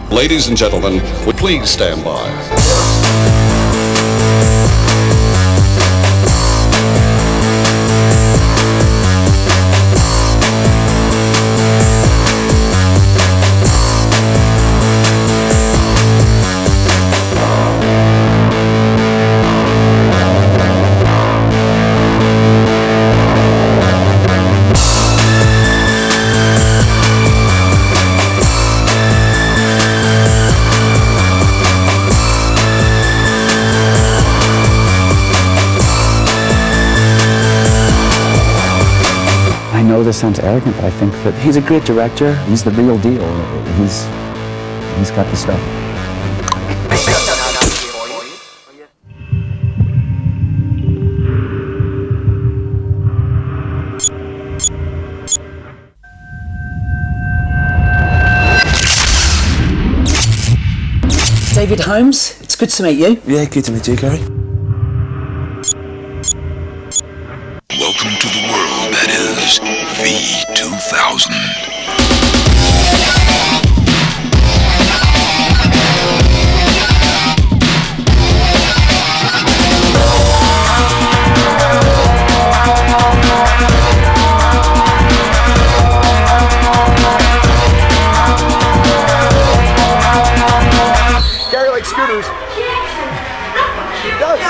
Ladies and gentlemen, would please stand by. I know this sounds arrogant, but I think that he's a great director. He's the real deal. He's got the stuff. David Holmes, it's good to meet you. Yeah, good to meet you, Gary. Welcome to the world that is V2000. Gary likes scooters. He does.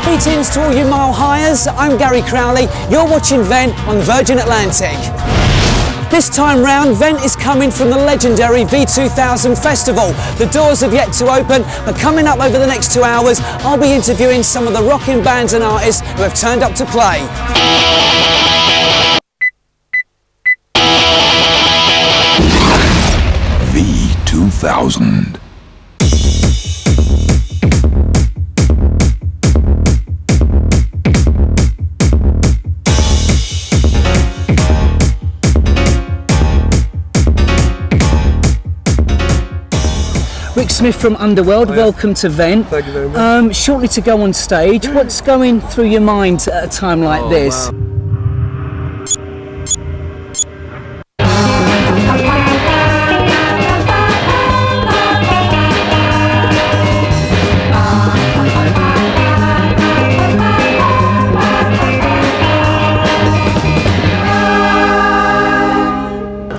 Greetings to all you mile highers. I'm Gary Crowley. You're watching Vent on Virgin Atlantic. This time round, Vent is coming from the legendary V2000 Festival. The doors have yet to open, but coming up over the next 2 hours, I'll be interviewing some of the rocking bands and artists who have turned up to play. V2000. Rick Smith from Underworld, welcome to Vent. Thank you very much. Shortly to go on stage, what's going through your mind at a time like this? Wow.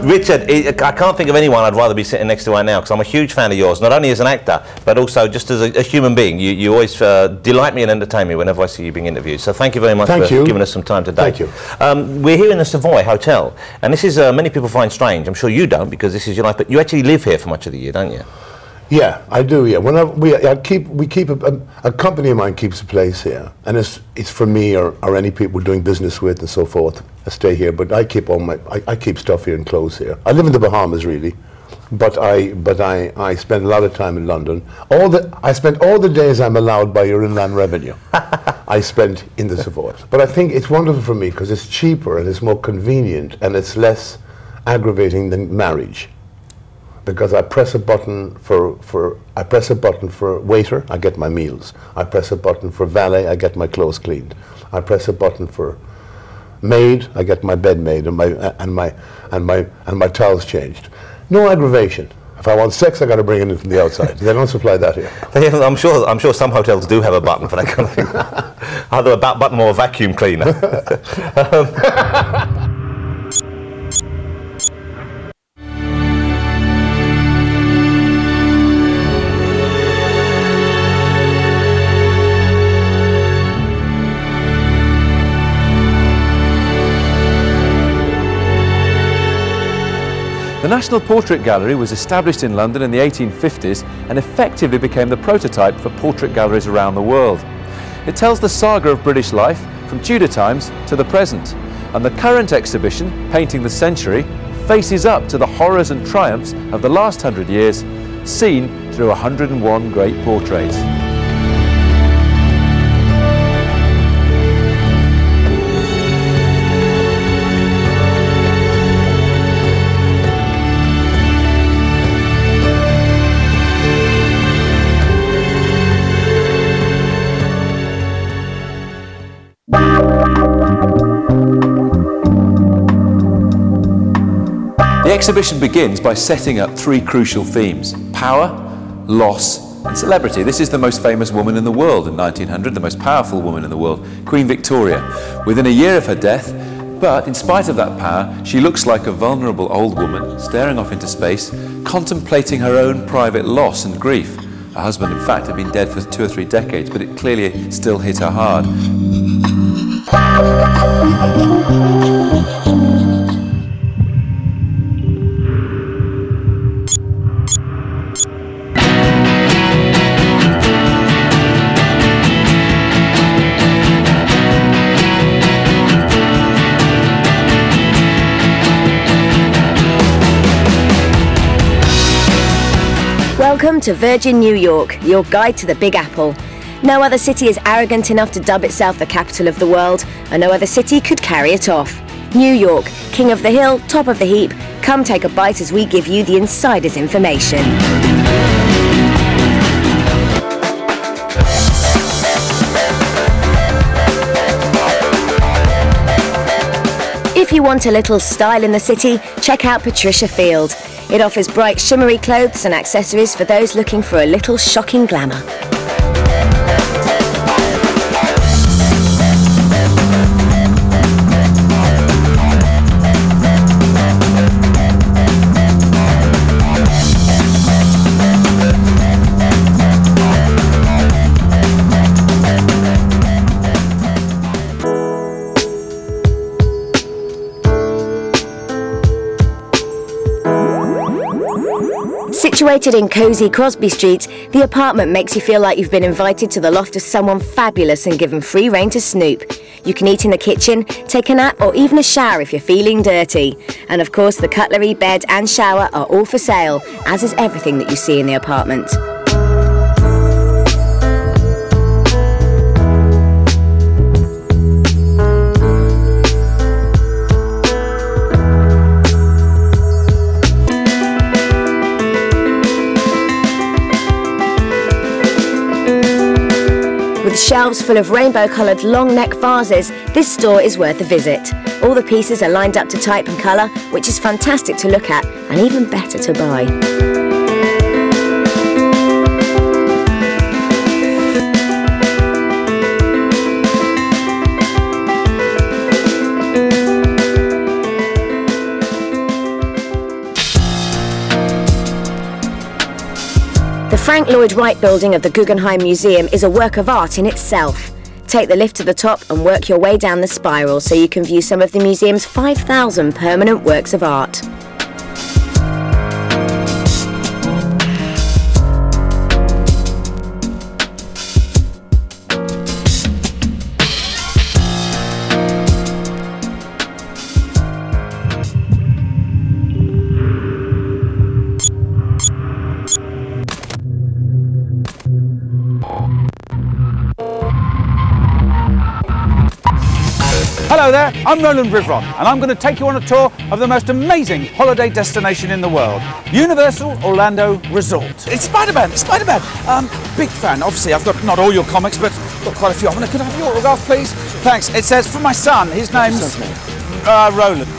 Richard, I can't think of anyone I'd rather be sitting next to right now, because I'm a huge fan of yours, not only as an actor, but also just as a human being. You always delight me and entertain me whenever I see you being interviewed. So thank you very much for giving us some time today. Thank you. We're here in the Savoy Hotel, and this is, many people find strange. I'm sure you don't, because this is your life, but you actually live here for much of the year, don't you? Yeah, I do. Yeah, we keep a company of mine keeps a place here, and it's for me or any people we're doing business with and so forth. I stay here, but I keep I keep stuff here and clothes here. I live in the Bahamas really, but I spend a lot of time in London. I spend all the days I'm allowed by your Inland Revenue. I spend in the Savoy. But I think it's wonderful for me because it's cheaper and it's more convenient and it's less aggravating than marriage. Because I press a button for waiter, I get my meals. I press a button for valet, I get my clothes cleaned. I press a button for maid, I get my bed made and my towels changed. No aggravation. If I want sex, I got to bring it in from the outside. They don't supply that here. I'm sure some hotels do have a button for that kind of thing. Either a button or a vacuum cleaner. The National Portrait Gallery was established in London in the 1850s and effectively became the prototype for portrait galleries around the world. It tells the saga of British life from Tudor times to the present, and the current exhibition, Painting the Century, faces up to the horrors and triumphs of the last 100 years, seen through 101 great portraits. The exhibition begins by setting up three crucial themes: power, loss and celebrity. This is the most famous woman in the world in 1900, the most powerful woman in the world, Queen Victoria. Within a year of her death, but in spite of that power, she looks like a vulnerable old woman staring off into space, contemplating her own private loss and grief. Her husband, in fact, had been dead for 2 or 3 decades, but it clearly still hit her hard. Welcome to Virgin New York, your guide to the Big Apple. No other city is arrogant enough to dub itself the capital of the world, and no other city could carry it off. New York, king of the hill, top of the heap. Come take a bite as we give you the insider's information. If you want a little style in the city, check out Patricia Field. It offers bright, shimmery clothes and accessories for those looking for a little shocking glamour. Situated in cosy Crosby Street, the apartment makes you feel like you've been invited to the loft of someone fabulous and given free rein to snoop. You can eat in the kitchen, take a nap or even a shower if you're feeling dirty. And of course the cutlery, bed and shower are all for sale, as is everything that you see in the apartment. With shelves full of rainbow-coloured long neck vases, this store is worth a visit. All the pieces are lined up to type and colour, which is fantastic to look at and even better to buy. The Frank Lloyd Wright building of the Guggenheim Museum is a work of art in itself. Take the lift to the top and work your way down the spiral so you can view some of the museum's 5,000 permanent works of art. Hello there, I'm Roland Rivron and I'm going to take you on a tour of the most amazing holiday destination in the world, Universal Orlando Resort. It's Spider-Man, it's Spider-Man. Big fan, obviously I've got not all your comics but got quite a few. Could I have your autograph please? Thanks, it says for my son, his name's Roland.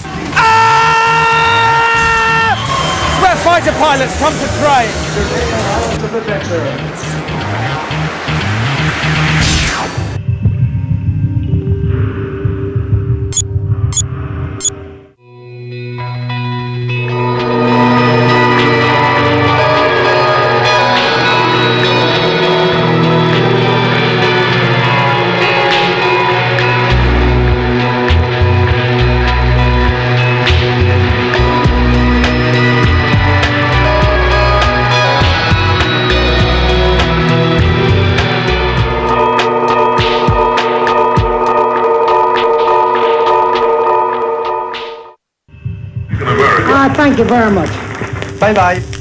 Where fighter pilots come to train. Thank you very much. Bye-bye.